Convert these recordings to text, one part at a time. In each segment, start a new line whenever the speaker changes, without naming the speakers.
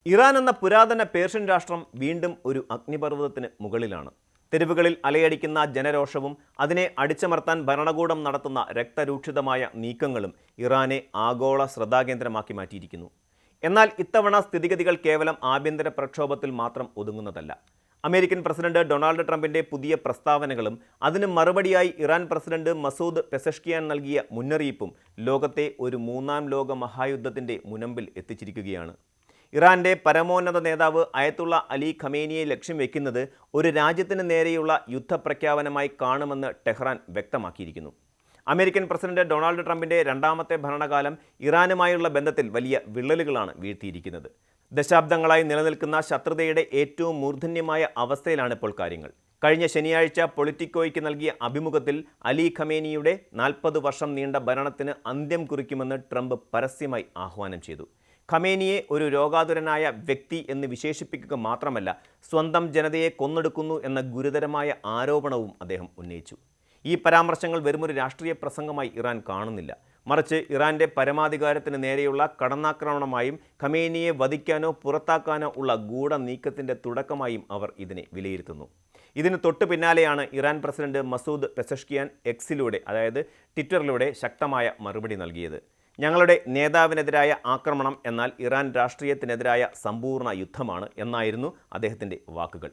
Iran എന്ന പുരാതന Persian രാഷ്ട്രം വീണ്ടും ഒരു അഗ്നിപർവ്വതത്തിന് മുകളിലാണ്. തെരുവുകളിൽ അലയടിക്കുന്ന ജനരോഷവും അതിനെ അടിച്ചമർത്താൻ ഭരണകൂടം നടത്തുന്ന രക്തരൂക്ഷിതമായ നീക്കങ്ങളും ഇറാനെ ആഗോള ശ്രദ്ധാകേന്ദ്രമാക്കി മാറ്റിയിരിക്കുന്നു. എന്നാൽ ഇത്തവണ സ്ഥിതിഗതികൾ കേവലം ആഭ്യന്തര പ്രക്ഷോഭത്തിൽ മാത്രം ഒതുങ്ങുന്നതല്ല. അമേരിക്കൻ പ്രസിഡന്റ് ഡൊണാൾഡ് ട്രംപിന്റെ പുതിയ പ്രസ്താവനകളും അതിന് മറുപടിയായി ഇറാൻ പ്രസിഡന്റ് മസൂദ് പെസഷ്കിയാൻ നൽകിയ മുന്നറിയിപ്പും ലോകത്തെ ഒരു മൂന്നാം ലോക മഹായുദ്ധത്തിന്റെ മുനമ്പിൽ എത്തിച്ചിരിക്കുകയാണ്. ഇറാന്റെ പരമോന്നത നേതാവ് അയത്തുള്ള അലി ഖമേനിയെ ലക്ഷ്യം വെക്കുന്നത് ഒരു രാജ്യത്തിന് നേരെയുള്ള യുദ്ധപ്രഖ്യാപനമായി കാണുമെന്ന് ടെഹ്റാൻ വ്യക്തമാക്കിയിരിക്കുന്നു. അമേരിക്കൻ പ്രസിഡന്റ് ഡൊണാൾഡ് ട്രംപിന്റെ രണ്ടാമത്തെ ഭരണകാലം ഇറാനുമായുള്ള ബന്ധത്തിൽ വലിയ വിള്ളലുകളാണ് വീഴ്ത്തിയിരിക്കുന്നത്. ദശാബ്ദങ്ങളായി നിലനിൽക്കുന്ന ശത്രുതയുടെ ഏറ്റവും മൂർധന്യമായ അവസ്ഥയിലാണ് ഇപ്പോൾ കാര്യങ്ങൾ. കഴിഞ്ഞ ശനിയാഴ്ച പൊളിറ്റിക്കോയ്ക്ക് നൽകിയ അഭിമുഖത്തിൽ അലി ഖമേനിയുടെ 40 വർഷം നീണ്ട ഭരണത്തിന് അന്ത്യം കുറിക്കുമെന്ന് ട്രംപ് പരസ്യമായി ആഹ്വാനം ചെയ്തു. ഖമേനിയെ ഒരു രോഗാതുരനായ വ്യക്തി എന്ന് വിശേഷിപ്പിക്കുക മാത്രമല്ല, സ്വന്തം ജനതയെ കൊന്നൊടുക്കുന്നു എന്ന ഗുരുതരമായ ആരോപണവും അദ്ദേഹം ഉന്നയിച്ചു. ഈ പരാമർശങ്ങൾ വെറുമൊരു രാഷ്ട്രീയ പ്രസംഗമായി ഇറാൻ കാണുന്നില്ല, മറിച്ച് ഇറാന്റെ പരമാധികാരത്തിന് നേരെയുള്ള കടന്നാക്രമണമായും ഖമേനിയെ വധിക്കാനോ പുറത്താക്കാനോ ഉള്ള ഗൂഢനീക്കത്തിൻ്റെ തുടക്കമായും അവർ ഇതിനെ വിലയിരുത്തുന്നു. ഇതിന് തൊട്ടു പിന്നാലെയാണ് ഇറാൻ പ്രസിഡന്റ് മസൂദ് പെസഷ്കിയാൻ എക്സിലൂടെ, അതായത് ട്വിറ്ററിലൂടെ ശക്തമായ മറുപടി നൽകിയത്. ഞങ്ങളുടെ നേതാവിനെതിരായ ആക്രമണം എന്നാൽ ഇറാൻ രാഷ്ട്രീയത്തിനെതിരായ സമ്പൂർണ്ണ യുദ്ധമാണ് എന്നായിരുന്നു അദ്ദേഹത്തിൻ്റെ വാക്കുകൾ.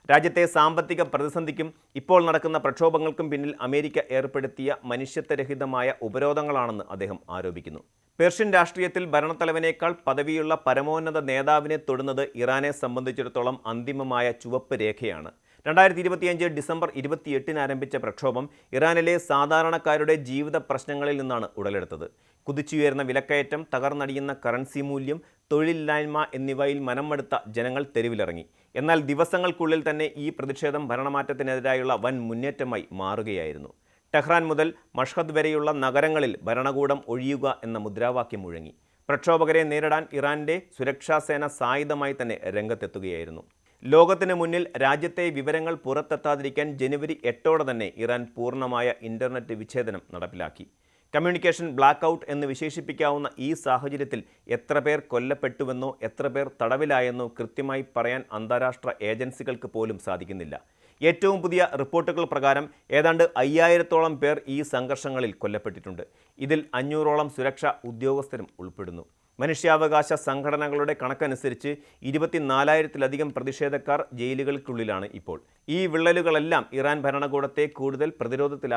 രാജ്യത്തെ സാമ്പത്തിക പ്രതിസന്ധിക്കും ഇപ്പോൾ നടക്കുന്ന പ്രക്ഷോഭങ്ങൾക്കും പിന്നിൽ അമേരിക്ക ഏർപ്പെടുത്തിയ മനുഷ്യത്വരഹിതമായ ഉപരോധങ്ങളാണെന്ന് അദ്ദേഹം ആരോപിക്കുന്നു. പേർഷ്യൻ രാഷ്ട്രീയത്തിൽ ഭരണത്തലവനേക്കാൾ പദവിയുള്ള പരമോന്നത നേതാവിനെ തൊടുന്നത് ഇറാനെ സംബന്ധിച്ചിടത്തോളം അന്തിമമായ ചുവപ്പ് രേഖയാണ്. 2025 ഡിസംബർ 28 ആരംഭിച്ച പ്രക്ഷോഭം ഇറാനിലെ സാധാരണക്കാരുടെ ജീവിത പ്രശ്നങ്ങളിൽ നിന്നാണ് ഉടലെടുത്തത്. കുതിച്ചുയർന്ന വിലക്കയറ്റം, തകർന്നടിയുന്ന കറൻസി മൂല്യം, തൊഴിലില്ലായ്മ എന്നിവയിൽ മനംമടുത്ത ജനങ്ങൾ തെരുവിലിറങ്ങി. എന്നാൽ ദിവസങ്ങൾക്കുള്ളിൽ തന്നെ ഈ പ്രതിഷേധം ഭരണമാറ്റത്തിനെതിരായുള്ള വൻ മുന്നേറ്റമായി മാറുകയായിരുന്നു. ടെഹ്റാൻ മുതൽ മഷ്ഹദ് വരെയുള്ള നഗരങ്ങളിൽ ഭരണകൂടം ഒഴിയുക എന്ന മുദ്രാവാക്യം മുഴങ്ങി. പ്രക്ഷോഭകരെ നേരിടാൻ ഇറാന്റെ സുരക്ഷാസേന സായുധമായി തന്നെ രംഗത്തെത്തുകയായിരുന്നു. ലോകത്തിന് മുന്നിൽ രാജ്യത്തെ വിവരങ്ങൾ പുറത്തെത്താതിരിക്കാൻ ജനുവരി 8 തന്നെ ഇറാൻ പൂർണ്ണമായ ഇൻ്റർനെറ്റ് വിച്ഛേദനം നടപ്പിലാക്കി. കമ്മ്യൂണിക്കേഷൻ ബ്ലാക്ക് ഔട്ട് എന്ന് വിശേഷിപ്പിക്കാവുന്ന ഈ സാഹചര്യത്തിൽ എത്ര പേർ കൊല്ലപ്പെട്ടുവെന്നോ എത്ര പേർ തടവിലായെന്നോ കൃത്യമായി പറയാൻ അന്താരാഷ്ട്ര ഏജൻസികൾക്ക് പോലും സാധിക്കുന്നില്ല. ഏറ്റവും പുതിയ റിപ്പോർട്ടുകൾ പ്രകാരം ഏതാണ്ട് 5000-ഓളം പേർ ഈ സംഘർഷങ്ങളിൽ കൊല്ലപ്പെട്ടിട്ടുണ്ട്. ഇതിൽ 500-ഓളം സുരക്ഷാ ഉദ്യോഗസ്ഥരും ഉൾപ്പെടുന്നു. മനുഷ്യാവകാശ സംഘടനകളുടെ കണക്കനുസരിച്ച് 24,000-ലധികം പ്രതിഷേധക്കാർ ജയിലുകൾക്കുള്ളിലാണ് ഇപ്പോൾ. ഈ വിള്ളലുകളെല്ലാം ഇറാൻ ഭരണകൂടത്തെ കൂടുതൽ പ്രതിരോധത്തിൽ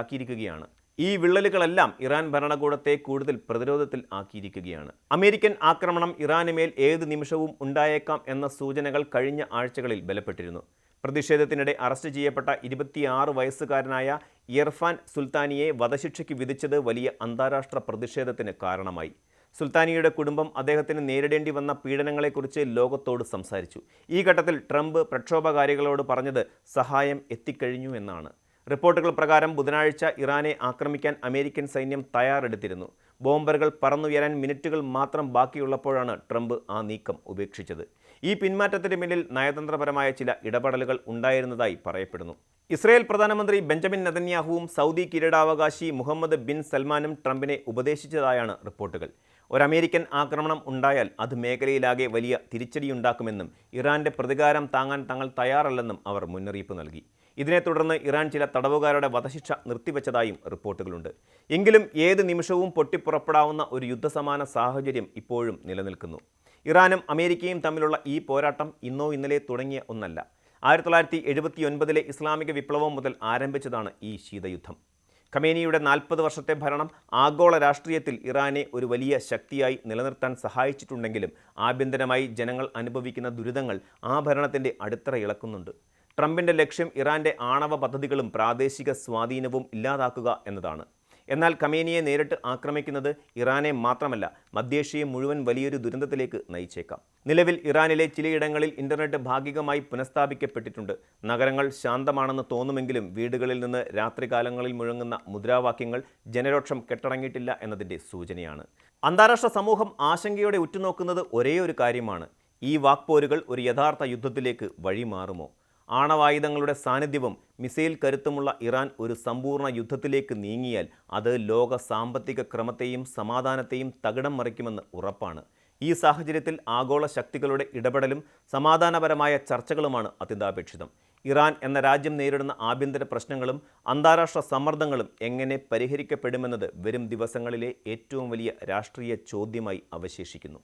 ആക്കിയിരിക്കുകയാണ്. അമേരിക്കൻ ആക്രമണം ഇറാനുമേൽ ഏത് നിമിഷവും ഉണ്ടായേക്കാം എന്ന സൂചനകൾ കഴിഞ്ഞ ആഴ്ചകളിൽ ബലപ്പെട്ടിരുന്നു. പ്രതിഷേധത്തിനിടെ അറസ്റ്റ് ചെയ്യപ്പെട്ട 26 വയസ്സുകാരനായ ഇർഫാൻ സുൽത്താനിയെ വധശിക്ഷയ്ക്ക് വിധിച്ചത് വലിയ അന്താരാഷ്ട്ര പ്രതിഷേധത്തിന് കാരണമായി. സുൽത്താനിയുടെ കുടുംബം അദ്ദേഹത്തിന് നേരിടേണ്ടി വന്ന പീഡനങ്ങളെക്കുറിച്ച് ലോകത്തോട് സംസാരിച്ചു. ഈ ഘട്ടത്തിൽ ട്രംപ് പ്രക്ഷോഭകാരികളോട് പറഞ്ഞത് സഹായം എത്തിക്കഴിഞ്ഞു എന്നാണ്. റിപ്പോർട്ടുകൾ പ്രകാരം ബുധനാഴ്ച ഇറാനെ ആക്രമിക്കാൻ അമേരിക്കൻ സൈന്യം തയ്യാറെടുത്തിരുന്നു. ബോംബറുകൾ പറന്നുയരാൻ മിനിറ്റുകൾ മാത്രം ബാക്കിയുള്ളപ്പോഴാണ് ട്രംപ് ആ നീക്കം ഉപേക്ഷിച്ചത്. ഈ പിന്മാറ്റത്തിന് പിന്നിൽ നയതന്ത്രപരമായ ചില ഇടപെടലുകൾ ഉണ്ടായിരുന്നതായി പറയപ്പെടുന്നു. ഇസ്രയേൽ പ്രധാനമന്ത്രി ബെഞ്ചമിൻ നെതന്യാഹുവും സൗദി കിരീടാവകാശി മുഹമ്മദ് ബിൻ സൽമാനും ട്രംപിനെ ഉപദേശിച്ചതായാണ് റിപ്പോർട്ടുകൾ. ഒരു അമേരിക്കൻ ആക്രമണം ഉണ്ടായാൽ അത് മേഖലയിലാകെ വലിയ തിരിച്ചടിയുണ്ടാക്കുമെന്നും ഇറാന്റെ പ്രതികാരം താങ്ങാൻ തങ്ങൾ തയ്യാറല്ലെന്നും അവർ മുന്നറിയിപ്പ് നൽകി. ഇതിനെ തുടർന്ന് ഇറാൻ ചില തടവുകാരുടെ വധശിക്ഷ നിർത്തിവെച്ചതായും റിപ്പോർട്ടുകളുണ്ട്. എങ്കിലും ഏത് നിമിഷവും പൊട്ടിപ്പുറപ്പെടാവുന്ന ഒരു യുദ്ധസമാന സാഹചര്യം ഇപ്പോഴും നിലനിൽക്കുന്നു. ഇറാനും അമേരിക്കയും തമ്മിലുള്ള ഈ പോരാട്ടം ഇന്നോ ഇന്നലെ തുടങ്ങിയ ഒന്നല്ല. 1979-ലെ ഇസ്ലാമിക വിപ്ലവം മുതൽ ആരംഭിച്ചതാണ് ഈ ശീതയുദ്ധം. ഖമേനിയുടെ 40 വർഷത്തെ ഭരണം ആഗോള രാഷ്ട്രീയത്തിൽ ഇറാനെ ഒരു വലിയ ശക്തിയായി നിലനിർത്താൻ സഹായിച്ചിട്ടുണ്ടെങ്കിലും ആഭ്യന്തരമായി ജനങ്ങൾ അനുഭവിക്കുന്ന ദുരിതങ്ങൾ ആ ഭരണത്തിൻ്റെ അടിത്തറ ഇളക്കുന്നുണ്ട്. ട്രംപിൻ്റെ ലക്ഷ്യം ഇറാന്റെ ആണവ പദ്ധതികളും പ്രാദേശിക സ്വാധീനവും ഇല്ലാതാക്കുക എന്നതാണ്. എന്നാൽ ഖമേനിയെ നേരിട്ട് ആക്രമിക്കുന്നത് ഇറാനെ മാത്രമല്ല, മധ്യേഷ്യയെ മുഴുവൻ വലിയൊരു ദുരന്തത്തിലേക്ക് നയിച്ചേക്കാം. നിലവിൽ ഇറാനിലെ ചിലയിടങ്ങളിൽ ഇൻ്റർനെറ്റ് ഭാഗികമായി പുനഃസ്ഥാപിക്കപ്പെട്ടിട്ടുണ്ട്. നഗരങ്ങൾ ശാന്തമാണെന്ന് തോന്നുമെങ്കിലും വീടുകളിൽ നിന്ന് രാത്രികാലങ്ങളിൽ മുഴങ്ങുന്ന മുദ്രാവാക്യങ്ങൾ ജനരോക്ഷം കെട്ടടങ്ങിയിട്ടില്ല എന്നതിൻ്റെ സൂചനയാണ്. അന്താരാഷ്ട്ര സമൂഹം ആശങ്കയോടെ ഉറ്റുനോക്കുന്നത് ഒരേ ഒരു കാര്യമാണ്: ഈ വാക്പോരുകൾ ഒരു യഥാർത്ഥ യുദ്ധത്തിലേക്ക് വഴിമാറുമോ? ആണവായുധങ്ങളുടെ സാന്നിധ്യവും മിസൈൽ കരുത്തുമുള്ള ഇറാൻ ഒരു സമ്പൂർണ്ണ യുദ്ധത്തിലേക്ക് നീങ്ങിയാൽ അത് ലോക സാമ്പത്തിക ക്രമത്തെയും സമാധാനത്തെയും തകിടം മറിക്കുമെന്ന് ഉറപ്പാണ്. ഈ സാഹചര്യത്തിൽ ആഗോള ശക്തികളുടെ ഇടപെടലും സമാധാനപരമായ ചർച്ചകളുമാണ് അത്യന്താപേക്ഷിതം. ഇറാൻ എന്ന രാജ്യം നേരിടുന്ന ആഭ്യന്തര പ്രശ്നങ്ങളും അന്താരാഷ്ട്ര സമ്മർദ്ദങ്ങളും എങ്ങനെ പരിഹരിക്കപ്പെടുമെന്നത് വരും ദിവസങ്ങളിലെ ഏറ്റവും വലിയ രാഷ്ട്രീയ ചോദ്യമായി അവശേഷിക്കുന്നു.